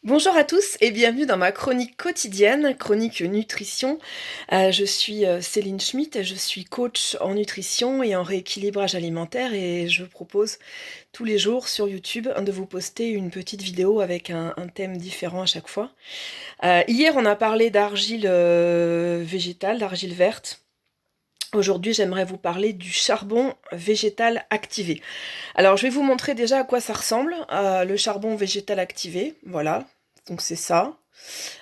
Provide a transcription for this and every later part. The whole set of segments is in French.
Bonjour à tous et bienvenue dans ma chronique quotidienne, chronique nutrition. Je suis Céline Schmitt et je suis coach en nutrition et en rééquilibrage alimentaire et je propose tous les jours sur YouTube de vous poster une petite vidéo avec un thème différent à chaque fois. Hier, on a parlé d'argile végétale, d'argile verte. Aujourd'hui, j'aimerais vous parler du charbon végétal activé. Alors, je vais vous montrer déjà à quoi ça ressemble, le charbon végétal activé. Voilà, donc c'est ça.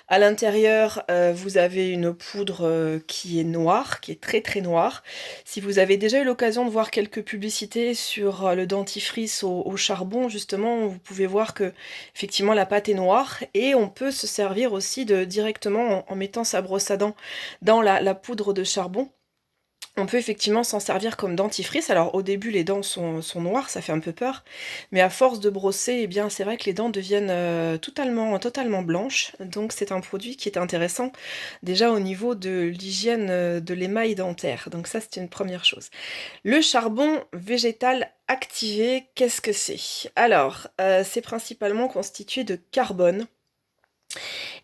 À l'intérieur, vous avez une poudre qui est noire, qui est très très noire. Si vous avez déjà eu l'occasion de voir quelques publicités sur le dentifrice au charbon, justement, vous pouvez voir que effectivement la pâte est noire et on peut se servir aussi directement en mettant sa brosse à dents dans la poudre de charbon. On peut effectivement s'en servir comme dentifrice. Alors au début les dents sont noires, ça fait un peu peur, mais à force de brosser, eh bien c'est vrai que les dents deviennent totalement blanches. Donc c'est un produit qui est intéressant déjà au niveau de l'hygiène de l'émail dentaire. Donc ça c'est une première chose. Le charbon végétal activé, qu'est-ce que c'est? Alors c'est principalement constitué de carbone.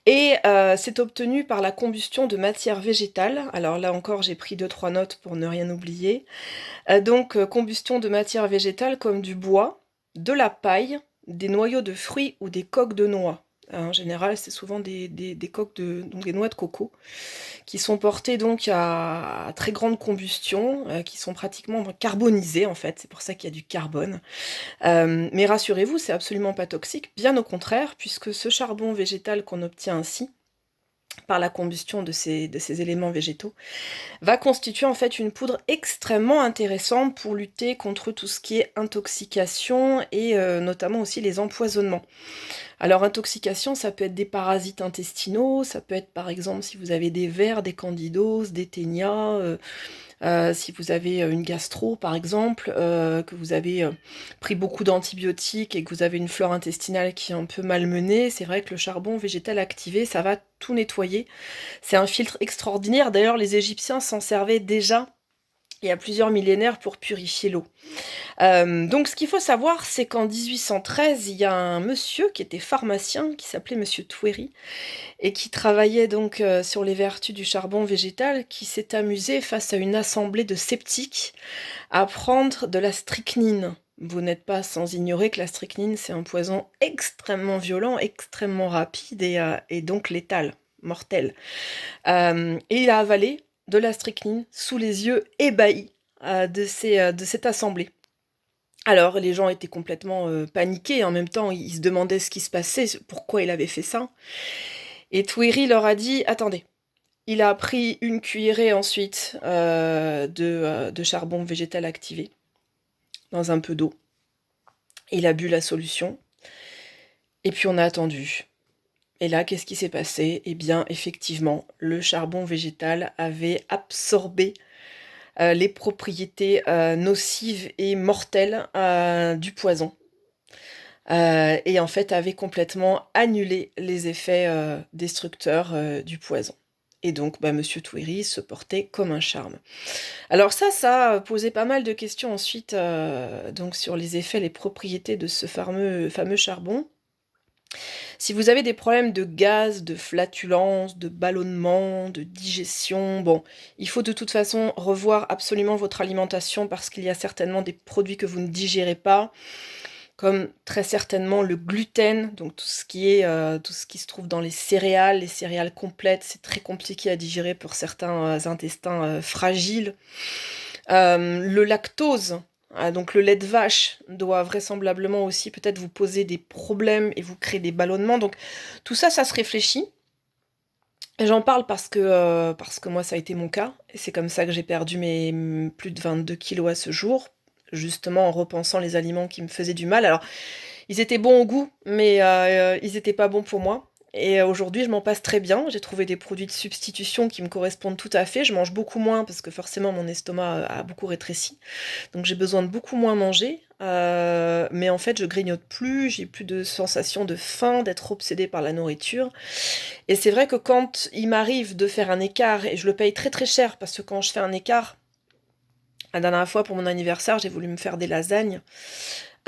Et c'est obtenu par la combustion de matières végétales. Alors là encore, j'ai pris deux trois notes pour ne rien oublier. Combustion de matières végétales comme du bois, de la paille, des noyaux de fruits ou des coques de noix. En général, c'est souvent des coques donc des noix de coco qui sont portées donc à très grande combustion, qui sont pratiquement carbonisées en fait, c'est pour ça qu'il y a du carbone. Mais rassurez-vous, c'est absolument pas toxique, bien au contraire, puisque ce charbon végétal qu'on obtient ainsi, par la combustion de ces éléments végétaux, va constituer en fait une poudre extrêmement intéressante pour lutter contre tout ce qui est intoxication et notamment aussi les empoisonnements. Alors intoxication, ça peut être des parasites intestinaux, ça peut être par exemple si vous avez des vers, des candidoses, des ténias, si vous avez une gastro par exemple, que vous avez pris beaucoup d'antibiotiques et que vous avez une flore intestinale qui est un peu malmenée, c'est vrai que le charbon végétal activé, ça va tout nettoyer. C'est un filtre extraordinaire, d'ailleurs les Égyptiens s'en servaient déjà il y a plusieurs millénaires pour purifier l'eau. Donc ce qu'il faut savoir, c'est qu'en 1813, il y a un monsieur qui était pharmacien, qui s'appelait monsieur Touéry, et qui travaillait donc sur les vertus du charbon végétal, qui s'est amusé face à une assemblée de sceptiques à prendre de la strychnine. Vous n'êtes pas sans ignorer que la strychnine, c'est un poison extrêmement violent, extrêmement rapide et donc létal, mortel. Et il a avalé de la strychnine sous les yeux ébahis de cette assemblée. Alors les gens étaient complètement paniqués, en même temps ils se demandaient ce qui se passait, pourquoi il avait fait ça. Et Touéry leur a dit: «Attendez». Il a pris une cuillerée ensuite de charbon végétal activé dans un peu d'eau. Il a bu la solution et puis on a attendu. Et là, qu'est-ce qui s'est passé? Eh bien, effectivement, le charbon végétal avait absorbé les propriétés nocives et mortelles du poison. Et en fait avait complètement annulé les effets destructeurs du poison. Et donc, monsieur Touéry se portait comme un charme. Alors ça a posé pas mal de questions ensuite donc sur les effets, les propriétés de ce fameux charbon. Si vous avez des problèmes de gaz, de flatulence, de ballonnement, de digestion, bon, il faut de toute façon revoir absolument votre alimentation parce qu'il y a certainement des produits que vous ne digérez pas, comme très certainement le gluten, donc tout ce qui se trouve dans les céréales complètes, c'est très compliqué à digérer pour certains intestins fragiles. Le lactose, donc le lait de vache, doit vraisemblablement aussi peut-être vous poser des problèmes et vous créer des ballonnements. Donc tout ça, ça se réfléchit. Et j'en parle parce que moi ça a été mon cas, et c'est comme ça que j'ai perdu mes plus de 22 kilos à ce jour, justement en repensant les aliments qui me faisaient du mal. Alors, ils étaient bons au goût, mais ils étaient pas bons pour moi. Et aujourd'hui, je m'en passe très bien. J'ai trouvé des produits de substitution qui me correspondent tout à fait. Je mange beaucoup moins parce que forcément mon estomac a beaucoup rétréci. Donc j'ai besoin de beaucoup moins manger. Mais en fait, je grignote plus, j'ai plus de sensation de faim, d'être obsédée par la nourriture. Et c'est vrai que quand il m'arrive de faire un écart, et je le paye très très cher parce que quand je fais un écart, la dernière fois pour mon anniversaire, j'ai voulu me faire des lasagnes.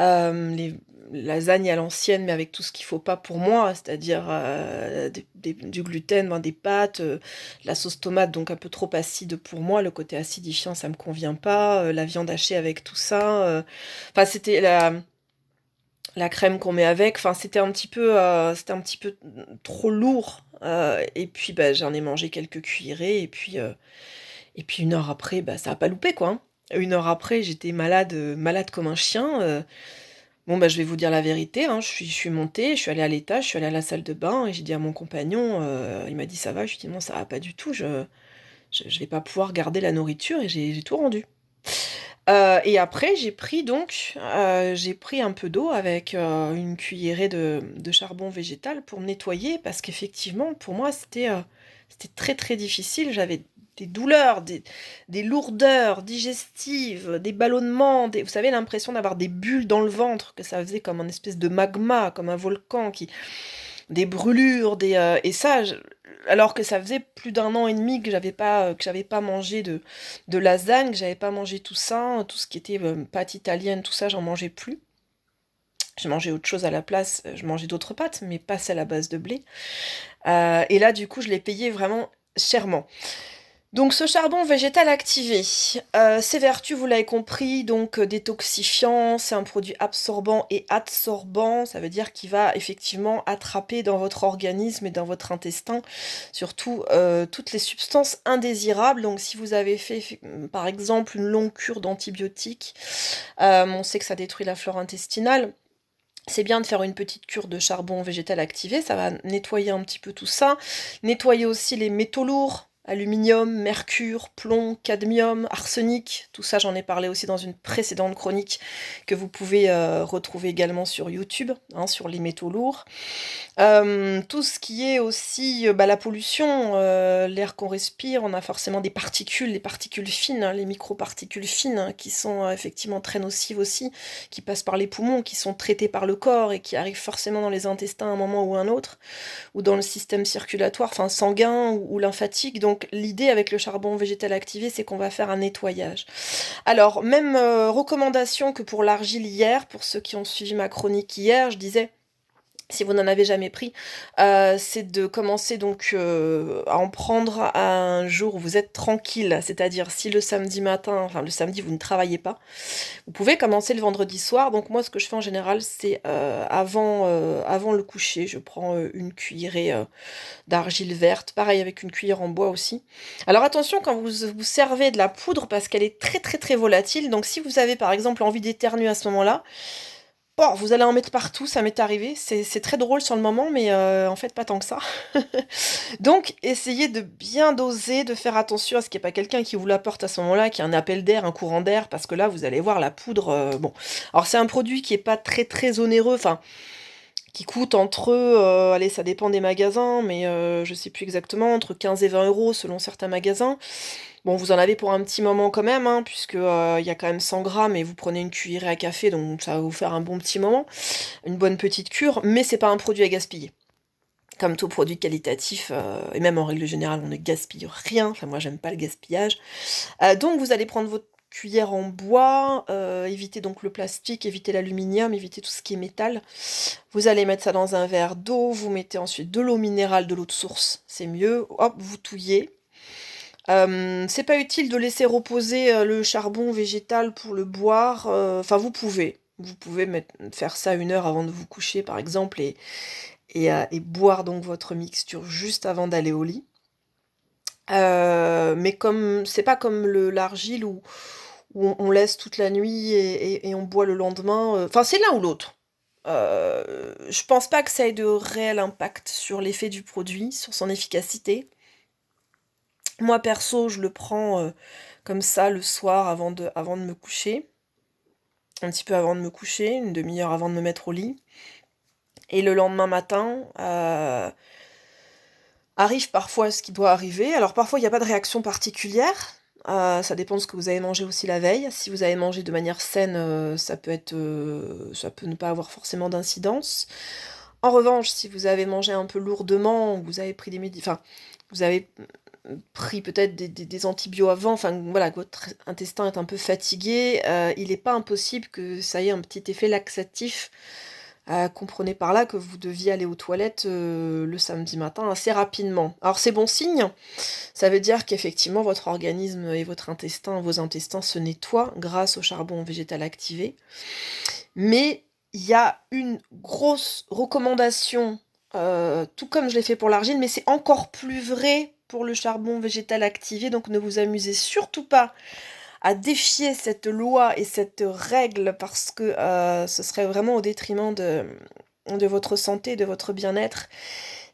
les lasagnes à l'ancienne, mais avec tout ce qu'il faut pas pour moi, c'est-à-dire du gluten, ben, des pâtes, la sauce tomate, donc un peu trop acide pour moi, le côté acidifiant, ça me convient pas, la viande hachée avec tout ça, enfin c'était la crème qu'on met avec, enfin c'était un petit peu trop lourd, et puis bah, j'en ai mangé quelques cuillerées, et puis 1 heure après, bah, ça a pas loupé quoi, hein. 1 heure après, j'étais malade, malade comme un chien. Bon, bah, je vais vous dire la vérité, hein, je suis montée, je suis allée à l'étage, je suis allée à la salle de bain et j'ai dit à mon compagnon, il m'a dit: «Ça va?» Je lui ai dit: «Non, ça va pas du tout, je vais pas pouvoir garder la nourriture» et j'ai tout rendu. Et après j'ai pris un peu d'eau avec, une cuillerée de charbon végétal pour me nettoyer parce qu'effectivement pour moi c'était très, très difficile. J'avais des douleurs, des lourdeurs digestives, des ballonnements, vous savez l'impression d'avoir des bulles dans le ventre, que ça faisait comme un espèce de magma, comme un volcan qui des brûlures, et ça, alors que ça faisait plus d'1 an et demi que j'avais pas mangé de lasagne, que j'avais pas mangé tout ça, tout ce qui était pâtes italiennes, tout ça, j'en mangeais plus. Je mangeais autre chose à la place, je mangeais d'autres pâtes, mais pas celles à base de blé. Et là, du coup, je l'ai payé vraiment chèrement. Donc ce charbon végétal activé, ses vertus, vous l'avez compris, donc détoxifiant, c'est un produit absorbant et adsorbant, ça veut dire qu'il va effectivement attraper dans votre organisme et dans votre intestin, surtout toutes les substances indésirables. Donc si vous avez fait par exemple une longue cure d'antibiotiques, on sait que ça détruit la flore intestinale. C'est bien de faire une petite cure de charbon végétal activé, ça va nettoyer un petit peu tout ça. Nettoyer aussi les métaux lourds, aluminium, mercure, plomb, cadmium, arsenic. Tout ça, j'en ai parlé aussi dans une précédente chronique que vous pouvez retrouver également sur YouTube, hein, sur les métaux lourds. Tout ce qui est aussi, bah, la pollution, l'air qu'on respire, on a forcément des particules, les particules fines, hein, les microparticules fines, hein, qui sont, effectivement très nocives aussi, qui passent par les poumons, qui sont traitées par le corps et qui arrivent forcément dans les intestins à un moment ou un autre, ou dans le système circulatoire, enfin sanguin ou lymphatique. Donc l'idée avec le charbon végétal activé, c'est qu'on va faire un nettoyage. Alors même, recommandation que pour l'argile hier, pour ceux qui ont suivi ma chronique hier, je disais si vous n'en avez jamais pris, c'est de commencer donc, à en prendre un jour où vous êtes tranquille. C'est-à-dire si le samedi matin, enfin le samedi vous ne travaillez pas, vous pouvez commencer le vendredi soir. Donc moi ce que je fais en général c'est, avant le coucher, je prends, une cuillerée, d'argile verte, pareil avec une cuillère en bois aussi. Alors attention quand vous servez de la poudre parce qu'elle est très, très, très volatile. Donc si vous avez par exemple envie d'éternuer à ce moment-là, bon, vous allez en mettre partout, ça m'est arrivé. C'est très drôle sur le moment, mais en fait, pas tant que ça. Donc, essayez de bien doser, de faire attention à ce qu'il n'y ait pas quelqu'un qui vous l'apporte à ce moment-là, qui a un appel d'air, un courant d'air, parce que là, vous allez voir la poudre. Bon, alors c'est un produit qui est pas très très onéreux, enfin, qui coûte entre, allez, ça dépend des magasins, mais je sais plus exactement, entre 15 et 20 euros selon certains magasins. Bon, vous en avez pour un petit moment quand même, hein, puisque il y a quand même 100 grammes et vous prenez une cuillerée à café, donc ça va vous faire un bon petit moment, une bonne petite cure, mais c'est pas un produit à gaspiller. Comme tout produit qualitatif, et même en règle générale, on ne gaspille rien. Enfin, moi, j'aime pas le gaspillage. Donc, vous allez prendre votre cuillère en bois, évitez donc le plastique, évitez l'aluminium, évitez tout ce qui est métal. Vous allez mettre ça dans un verre d'eau, vous mettez ensuite de l'eau minérale, de l'eau de source, c'est mieux. Hop, vous touillez. C'est pas utile de laisser reposer, le charbon végétal pour le boire, enfin vous pouvez. Vous pouvez faire ça 1 heure avant de vous coucher par exemple et boire donc votre mixture juste avant d'aller au lit. Mais comme c'est pas comme l'argile où on laisse toute la nuit et on boit le lendemain, enfin c'est l'un ou l'autre. Je pense pas que ça ait de réel impact sur l'effet du produit, sur son efficacité. Moi perso, je le prends, comme ça le soir avant de me coucher, un petit peu avant de me coucher, une demi-heure avant de me mettre au lit et le lendemain matin, arrive parfois ce qui doit arriver. Alors parfois il y a pas de réaction particulière, ça dépend de ce que vous avez mangé aussi la veille. Si vous avez mangé de manière saine, ça peut ne pas avoir forcément d'incidence. En revanche, si vous avez mangé un peu lourdement, ou vous avez pris des enfin, vous avez pris peut-être des antibiotiques avant, enfin voilà, que votre intestin est un peu fatigué, il n'est pas impossible que ça ait un petit effet laxatif. Comprenez par là que vous deviez aller aux toilettes, le samedi matin assez rapidement. Alors c'est bon signe, ça veut dire qu'effectivement votre organisme et vos intestins se nettoient grâce au charbon végétal activé. Mais il y a une grosse recommandation, tout comme je l'ai fait pour l'argile, mais c'est encore plus vrai pour le charbon végétal activé, donc ne vous amusez surtout pas à défier cette loi et cette règle parce que, ce serait vraiment au détriment de votre santé, de votre bien-être.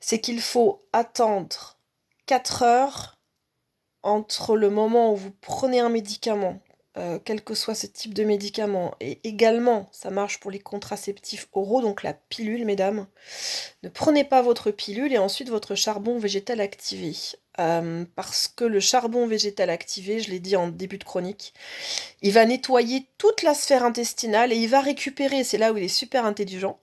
C'est qu'il faut attendre 4 heures entre le moment où vous prenez un médicament, quel que soit ce type de médicament, et également ça marche pour les contraceptifs oraux, donc la pilule mesdames. Ne prenez pas votre pilule et ensuite votre charbon végétal activé. Parce que le charbon végétal activé, je l'ai dit en début de chronique, il va nettoyer toute la sphère intestinale et il va récupérer, c'est là où il est super intelligent,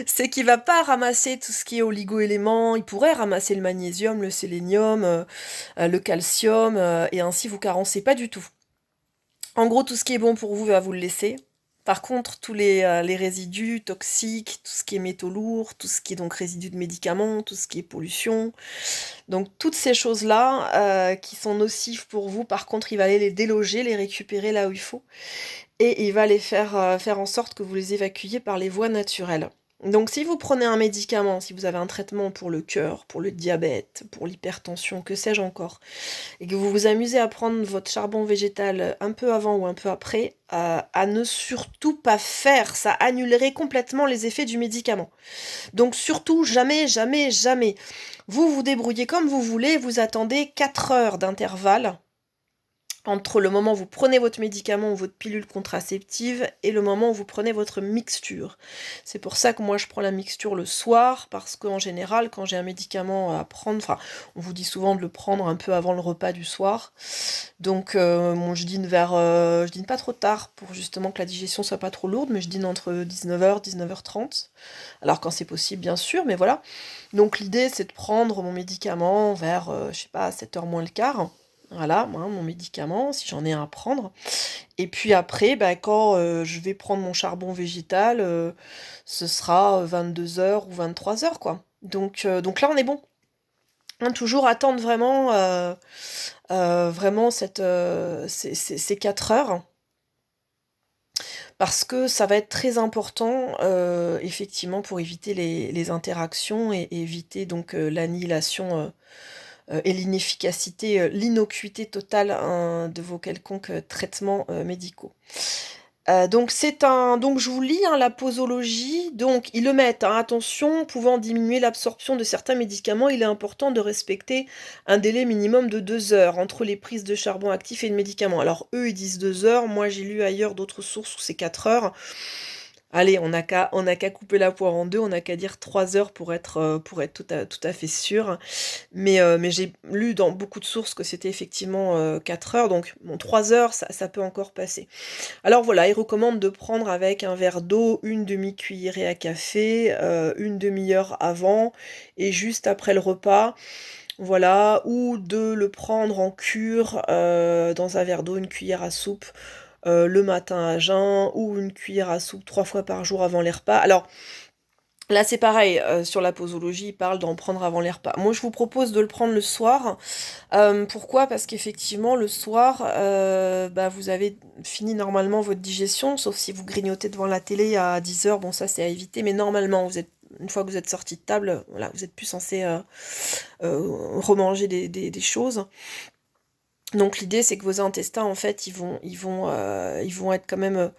c'est qu'il va pas ramasser tout ce qui est oligo-éléments, il pourrait ramasser le magnésium, le sélénium, le calcium, et ainsi vous carencez pas du tout. En gros, tout ce qui est bon pour vous va vous le laisser. Par contre, tous les résidus toxiques, tout ce qui est métaux lourds, tout ce qui est donc résidus de médicaments, tout ce qui est pollution, donc toutes ces choses-là qui sont nocives pour vous, par contre, il va aller les déloger, les récupérer là où il faut, et il va les faire en sorte que vous les évacuiez par les voies naturelles. Donc si vous prenez un médicament, si vous avez un traitement pour le cœur, pour le diabète, pour l'hypertension, que sais-je encore, et que vous vous amusez à prendre votre charbon végétal un peu avant ou un peu après, à ne surtout pas faire, ça annulerait complètement les effets du médicament. Donc surtout, jamais, jamais, jamais. Vous vous débrouillez comme vous voulez, vous attendez 4 heures d'intervalle entre le moment où vous prenez votre médicament ou votre pilule contraceptive et le moment où vous prenez votre mixture. C'est pour ça que moi je prends la mixture le soir, parce qu'en général, quand j'ai un médicament à prendre, enfin, on vous dit souvent de le prendre un peu avant le repas du soir. Donc bon, je dîne pas trop tard pour justement que la digestion soit pas trop lourde, mais je dîne entre 19h, 19h30. Alors quand c'est possible bien sûr, mais voilà. Donc l'idée c'est de prendre mon médicament vers, je sais pas, 7h moins le quart. Voilà, moi, mon médicament, si j'en ai un à prendre. Et puis après, bah, quand je vais prendre mon charbon végétal, ce sera 22h ou 23h, quoi. Donc là, on est bon. Hein, toujours attendre vraiment ces 4 heures. Parce que ça va être très important, effectivement, pour éviter les interactions et éviter donc l'annihilation et l'inefficacité, l'innocuité totale, hein, de vos quelconques, traitements, médicaux. Donc je vous lis, hein, la posologie. Donc ils le mettent, hein, attention, pouvant diminuer l'absorption de certains médicaments, il est important de respecter un délai minimum de 2 heures entre les prises de charbon actif et de médicaments. Alors eux, ils disent 2 heures, moi j'ai lu ailleurs d'autres sources où c'est 4 heures. Allez, on n'a qu'à couper la poire en deux, on n'a qu'à dire 3 heures pour être tout à fait sûr. Mais j'ai lu dans beaucoup de sources que c'était effectivement, 4 heures, donc bon 3 heures, ça peut encore passer. Alors voilà, ils recommandent de prendre avec un verre d'eau, une demi-cuillerée à café, une demi-heure avant et juste après le repas. Voilà, ou de le prendre en cure, dans un verre d'eau, une cuillère à soupe, le matin à jeun, ou une cuillère à soupe 3 fois par jour avant les repas. Alors là, c'est pareil, sur la posologie, ils parlent d'en prendre avant les repas. Moi, je vous propose de le prendre le soir. Pourquoi? Parce qu'effectivement, le soir, bah, vous avez fini normalement votre digestion, sauf si vous grignotez devant la télé à 10h, bon ça c'est à éviter, mais normalement, une fois que vous êtes sorti de table, voilà, vous êtes plus censé remanger des choses. Donc l'idée c'est que vos intestins en fait ils vont être quand même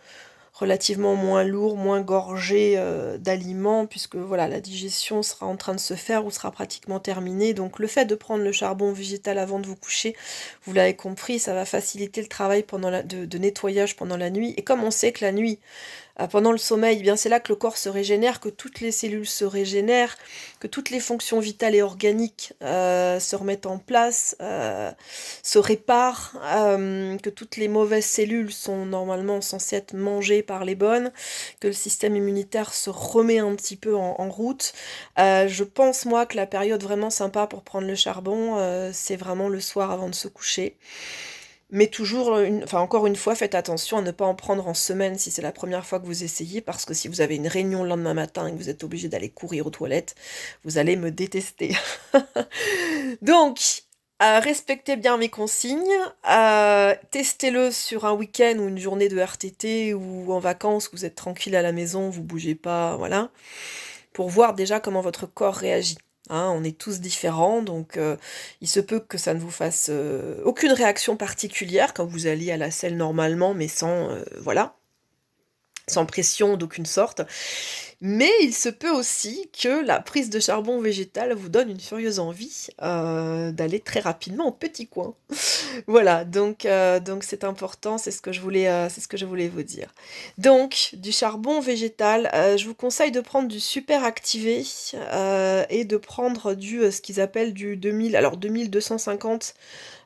relativement moins lourds, moins gorgés d'aliments, puisque voilà, la digestion sera en train de se faire ou sera pratiquement terminée. Donc le fait de prendre le charbon végétal avant de vous coucher, vous l'avez compris, ça va faciliter le travail de nettoyage pendant la nuit. Et comme on sait que la nuit, pendant le sommeil, eh bien c'est là que le corps se régénère, que toutes les cellules se régénèrent, que toutes les fonctions vitales et organiques se remettent en place, se réparent, que toutes les mauvaises cellules sont normalement censées être mangées par les bonnes, que le système immunitaire se remet un petit peu en route. Je pense moi que la période vraiment sympa pour prendre le charbon, c'est vraiment le soir avant de se coucher. Mais toujours, enfin encore une fois, faites attention à ne pas en prendre en semaine si c'est la première fois que vous essayez, parce que si vous avez une réunion le lendemain matin et que vous êtes obligé d'aller courir aux toilettes, vous allez me détester. Donc, respectez bien mes consignes, testez-le sur un week-end ou une journée de RTT ou en vacances, vous êtes tranquille à la maison, vous bougez pas, voilà, pour voir déjà comment votre corps réagit. Hein, on est tous différents, donc il se peut que ça ne vous fasse aucune réaction particulière quand vous alliez à la selle normalement, mais sans, voilà, sans pression d'aucune sorte. Mais il se peut aussi que la prise de charbon végétal vous donne une furieuse envie d'aller très rapidement au petit coin. Voilà, donc c'est important, c'est ce que je voulais vous dire. Donc, du charbon végétal, je vous conseille de prendre du super activé et de prendre ce qu'ils appellent du 2000, alors 2250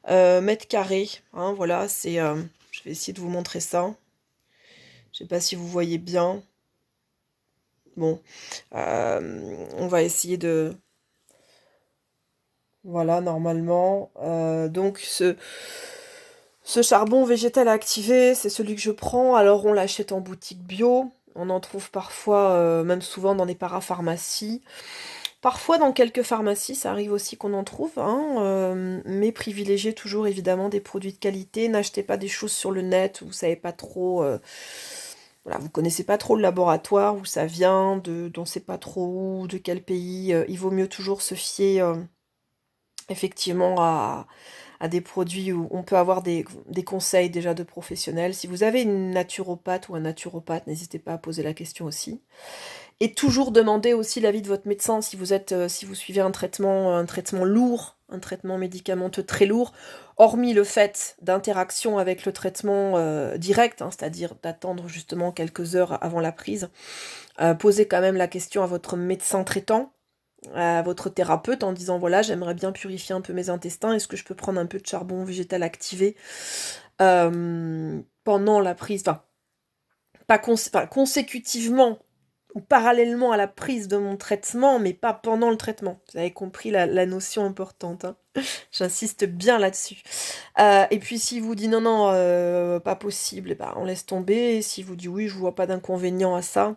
mètres carrés. Hein, voilà, je vais essayer de vous montrer ça. Je sais pas si vous voyez bien. Bon, on va essayer de... Voilà, normalement. Donc, ce charbon végétal activé, c'est celui que je prends. Alors, on l'achète en boutique bio. On en trouve parfois, même souvent dans des parapharmacies. Parfois dans quelques pharmacies, ça arrive aussi qu'on en trouve, hein, mais privilégiez toujours évidemment des produits de qualité. N'achetez pas des choses sur le net où vous savez pas trop... voilà, vous connaissez pas trop le laboratoire, où ça vient, on ne sait pas trop où, de quel pays. Il vaut mieux toujours se fier effectivement à des produits où on peut avoir des conseils déjà de professionnels. Si vous avez une naturopathe ou un naturopathe, n'hésitez pas à poser la question aussi. Et toujours demander aussi l'avis de votre médecin si vous suivez un traitement lourd, un traitement médicamenteux très lourd, hormis le fait d'interaction avec le traitement direct, hein, c'est-à-dire d'attendre justement quelques heures avant la prise. Posez quand même la question à votre médecin traitant, à votre thérapeute en disant voilà, j'aimerais bien purifier un peu mes intestins, est-ce que je peux prendre un peu de charbon végétal activé pendant la prise, enfin consécutivement ou parallèlement à la prise de mon traitement, mais pas pendant le traitement. Vous avez compris la notion importante, hein. J'insiste bien là-dessus. Et puis si vous dit non, non, pas possible, eh ben, on laisse tomber. Et si vous dit oui, je vois pas d'inconvénient à ça,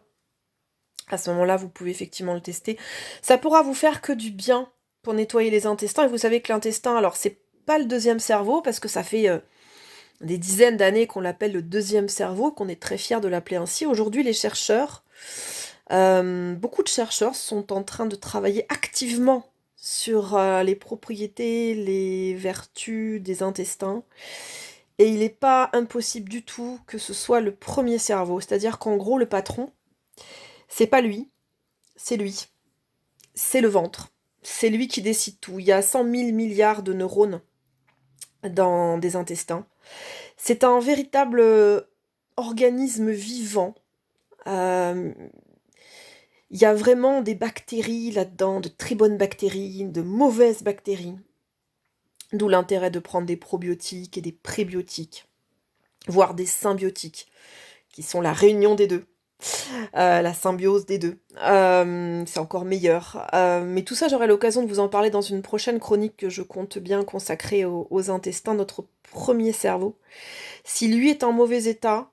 à ce moment-là, vous pouvez effectivement le tester. Ça pourra vous faire que du bien pour nettoyer les intestins. Et vous savez que l'intestin, alors c'est pas le deuxième cerveau, parce que ça fait des dizaines d'années qu'on l'appelle le deuxième cerveau, qu'on est très fiers de l'appeler ainsi. Aujourd'hui, les chercheurs, beaucoup de chercheurs sont en train de travailler activement sur les propriétés, les vertus des intestins. Et il n'est pas impossible du tout que ce soit le premier cerveau. C'est-à-dire qu'en gros, le patron, c'est pas lui, c'est lui. C'est le ventre. C'est lui qui décide tout. Il y a 100 000 milliards de neurones dans des intestins. C'est un véritable organisme vivant. Euh, Il y a vraiment des bactéries là-dedans, de très bonnes bactéries, de mauvaises bactéries. D'où l'intérêt de prendre des probiotiques et des prébiotiques, voire des symbiotiques, qui sont la réunion des deux, la symbiose des deux. C'est encore meilleur. Mais tout ça, j'aurai l'occasion de vous en parler dans une prochaine chronique que je compte bien consacrer aux intestins, notre premier cerveau. Si lui est en mauvais état,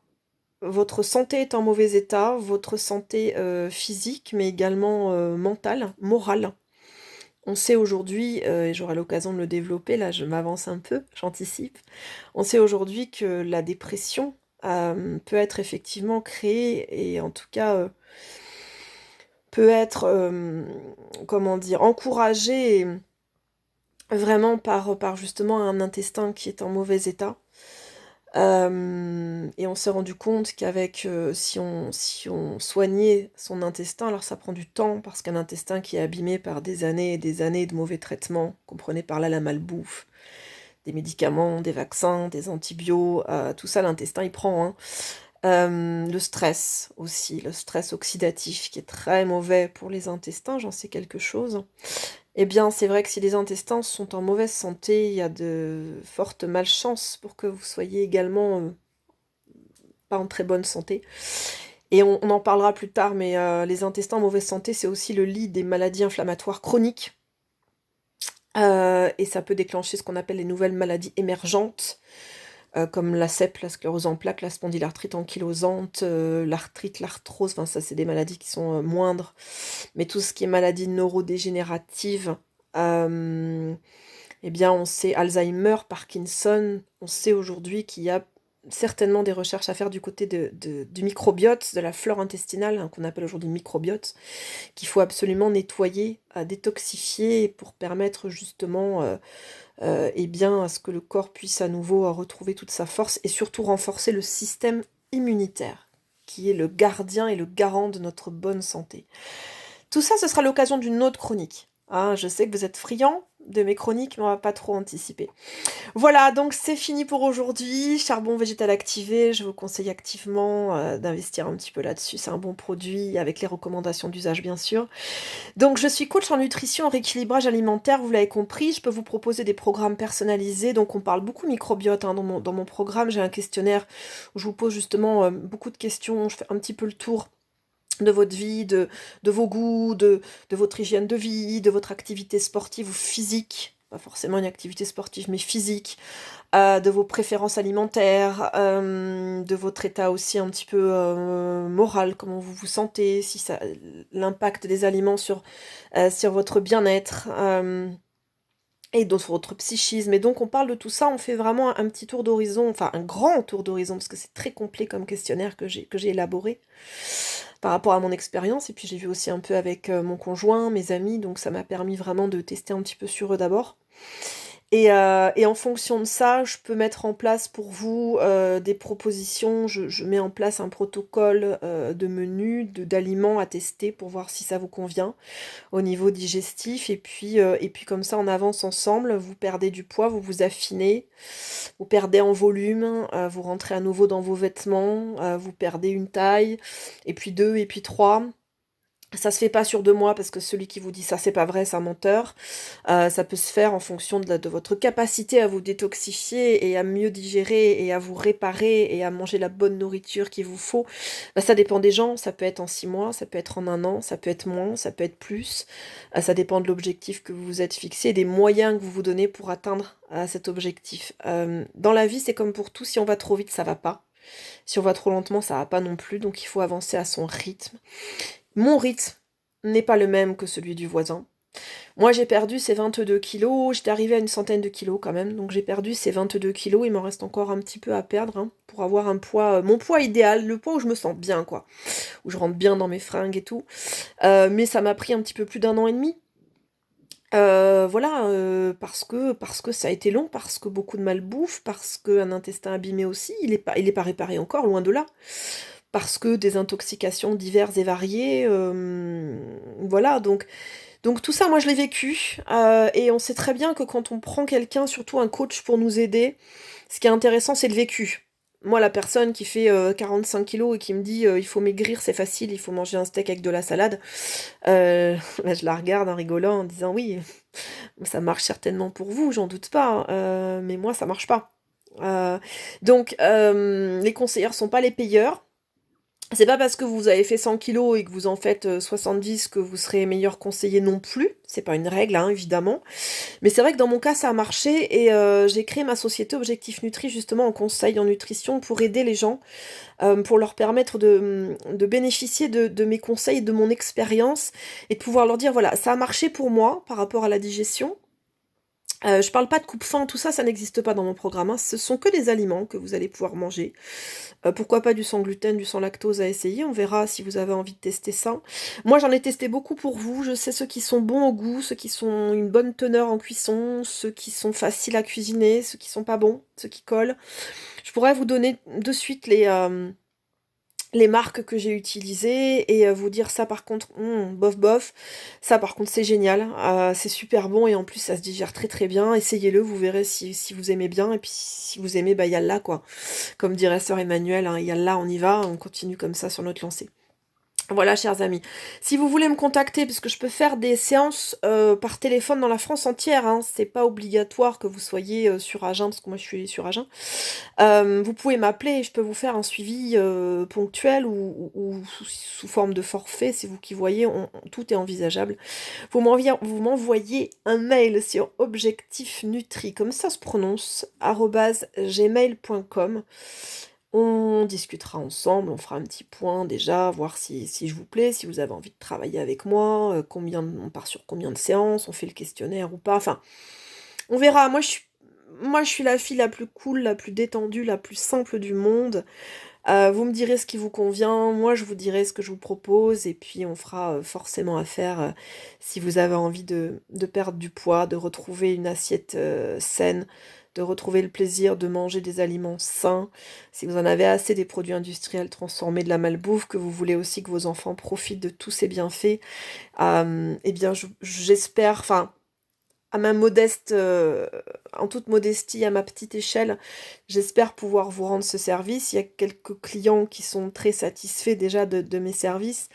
votre santé est en mauvais état, votre santé physique, mais également mentale, morale. On sait aujourd'hui, et j'aurai l'occasion de le développer, là je m'avance un peu, j'anticipe, on sait aujourd'hui que la dépression peut être effectivement créée, et en tout cas peut être, comment dire, encouragée vraiment par justement un intestin qui est en mauvais état. Et on s'est rendu compte qu'avec si on soignait son intestin, alors ça prend du temps parce qu'un intestin qui est abîmé par des années et des années de mauvais traitements, comprenez par là la malbouffe, des médicaments, des vaccins, des antibiotiques, tout ça l'intestin il prend, hein. Le stress aussi, le stress oxydatif qui est très mauvais pour les intestins, j'en sais quelque chose. Eh bien, c'est vrai que si les intestins sont en mauvaise santé, il y a de fortes malchances pour que vous soyez également pas en très bonne santé. Et on en parlera plus tard, mais les intestins en mauvaise santé, c'est aussi le lit des maladies inflammatoires chroniques. Et ça peut déclencher ce qu'on appelle les nouvelles maladies émergentes, comme la CEP, la sclérose en plaques, la spondylarthrite ankylosante, l'arthrite, l'arthrose, enfin ça c'est des maladies qui sont moindres, mais tout ce qui est maladie neurodégénérative, eh bien on sait Alzheimer, Parkinson, on sait aujourd'hui qu'il y a certainement des recherches à faire du côté du microbiote, de la flore intestinale, hein, qu'on appelle aujourd'hui microbiote, qu'il faut absolument nettoyer, détoxifier pour permettre justement eh bien, à ce que le corps puisse à nouveau retrouver toute sa force et surtout renforcer le système immunitaire, qui est le gardien et le garant de notre bonne santé. Tout ça, ce sera l'occasion d'une autre chronique. Hein, je sais que vous êtes friands de mes chroniques, mais on va pas trop anticiper. Voilà, donc c'est fini pour aujourd'hui. Charbon végétal activé, je vous conseille activement d'investir un petit peu là-dessus. C'est un bon produit, avec les recommandations d'usage bien sûr. Donc je suis coach en nutrition, en rééquilibrage alimentaire, vous l'avez compris, je peux vous proposer des programmes personnalisés, donc on parle beaucoup microbiote hein, dans mon programme, j'ai un questionnaire où je vous pose justement beaucoup de questions, je fais un petit peu le tour de votre vie, de vos goûts, de votre hygiène de vie, de votre activité sportive ou physique, pas forcément une activité sportive mais physique, de vos préférences alimentaires, de votre état aussi un petit peu moral, comment vous vous sentez, si ça, l'impact des aliments sur votre bien-être et sur votre psychisme. Et donc on parle de tout ça, on fait vraiment un petit tour d'horizon, enfin un grand tour d'horizon, parce que c'est très complet comme questionnaire que j'ai élaboré par rapport à mon expérience. Et puis j'ai vu aussi un peu avec mon conjoint, mes amis, donc ça m'a permis vraiment de tester un petit peu sur eux d'abord. Et en fonction de ça, je peux mettre en place pour vous des propositions. Je mets en place un protocole de menu, d'aliments à tester pour voir si ça vous convient au niveau digestif. Et puis comme ça, on avance ensemble. Vous perdez du poids, vous vous affinez, vous perdez en volume, vous rentrez à nouveau dans vos vêtements, vous perdez une taille, et puis deux, et puis trois. Ça se fait pas sur 2 mois parce que celui qui vous dit ça, c'est pas vrai, c'est un menteur. Ça peut se faire en fonction de votre capacité à vous détoxifier et à mieux digérer et à vous réparer et à manger la bonne nourriture qu'il vous faut. Bah, ça dépend des gens, ça peut être en 6 mois, ça peut être en un an, ça peut être moins, ça peut être plus. Ça dépend de l'objectif que vous vous êtes fixé et des moyens que vous vous donnez pour atteindre cet objectif. Dans la vie, c'est comme pour tout, si on va trop vite, ça va pas. Si on va trop lentement, ça va pas non plus, donc il faut avancer à son rythme. Mon rythme n'est pas le même que celui du voisin. Moi, j'ai perdu ces 22 kilos, j'étais arrivée à une centaine de kilos quand même, donc j'ai perdu ces 22 kilos, il m'en reste encore un petit peu à perdre, hein, pour avoir un poids, mon poids idéal, le poids où je me sens bien, quoi, où je rentre bien dans mes fringues et tout. Mais ça m'a pris un petit peu plus d'un an et demi. Voilà, parce que ça a été long, parce que beaucoup de malbouffe, parce qu'un intestin abîmé aussi, il est pas réparé encore, loin de là. Parce que des intoxications diverses et variées, voilà, donc tout ça, moi je l'ai vécu, et on sait très bien que quand on prend quelqu'un, surtout un coach pour nous aider, ce qui est intéressant, c'est le vécu. Moi, la personne qui fait 45 kilos et qui me dit il faut maigrir, c'est facile, il faut manger un steak avec de la salade, bah, je la regarde en rigolant, en disant oui, ça marche certainement pour vous, j'en doute pas, hein, mais moi ça marche pas. Donc les conseillères sont pas les payeurs. C'est pas parce que vous avez fait 100 kilos et que vous en faites 70 que vous serez meilleur conseiller non plus. C'est pas une règle, hein, évidemment. Mais c'est vrai que dans mon cas, ça a marché et j'ai créé ma société Objectif Nutri justement en conseil en nutrition pour aider les gens, pour leur permettre de bénéficier de mes conseils, de mon expérience et de pouvoir leur dire voilà, ça a marché pour moi par rapport à la digestion. Je parle pas de coupe-faim, tout ça, ça n'existe pas dans mon programme, hein. Ce sont que des aliments que vous allez pouvoir manger. Pourquoi pas du sans gluten, du sans lactose à essayer, on verra si vous avez envie de tester ça. Moi j'en ai testé beaucoup pour vous, je sais ceux qui sont bons au goût, ceux qui sont une bonne teneur en cuisson, ceux qui sont faciles à cuisiner, ceux qui sont pas bons, ceux qui collent. Je pourrais vous donner de suite les marques que j'ai utilisées et vous dire ça par contre, bof bof, ça par contre c'est génial, c'est super bon et en plus ça se digère très très bien. Essayez-le, vous verrez si vous aimez bien et puis si vous aimez, bah yallah quoi. Comme dirait sœur Emmanuelle, hein, yallah on y va, on continue comme ça sur notre lancée. Voilà, chers amis. Si vous voulez me contacter, parce que je peux faire des séances par téléphone dans la France entière, hein, c'est pas obligatoire que vous soyez sur Agen, parce que moi je suis sur Agen. Vous pouvez m'appeler et je peux vous faire un suivi ponctuel ou sous forme de forfait, c'est vous qui voyez, tout est envisageable. Vous m'envoyez un mail sur objectifnutri, comme ça se prononce, @gmail.com. On discutera ensemble, on fera un petit point déjà, voir si je vous plais, si vous avez envie de travailler avec moi, on part sur combien de séances, on fait le questionnaire ou pas, enfin, on verra. Moi, je suis la fille la plus cool, la plus détendue, la plus simple du monde. Vous me direz ce qui vous convient, moi je vous dirai ce que je vous propose, et puis on fera forcément affaire si vous avez envie de perdre du poids, de retrouver une assiette saine, de retrouver le plaisir de manger des aliments sains, si vous en avez assez des produits industriels transformés, de la malbouffe, que vous voulez aussi que vos enfants profitent de tous ces bienfaits, eh bien j'espère, enfin à ma modeste, en toute modestie, à ma petite échelle, j'espère pouvoir vous rendre ce service. Il y a quelques clients qui sont très satisfaits déjà de mes services.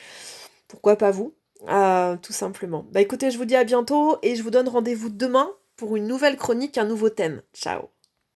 Pourquoi pas vous? Tout simplement. Bah écoutez, je vous dis à bientôt et je vous donne rendez-vous demain pour une nouvelle chronique, un nouveau thème. Ciao!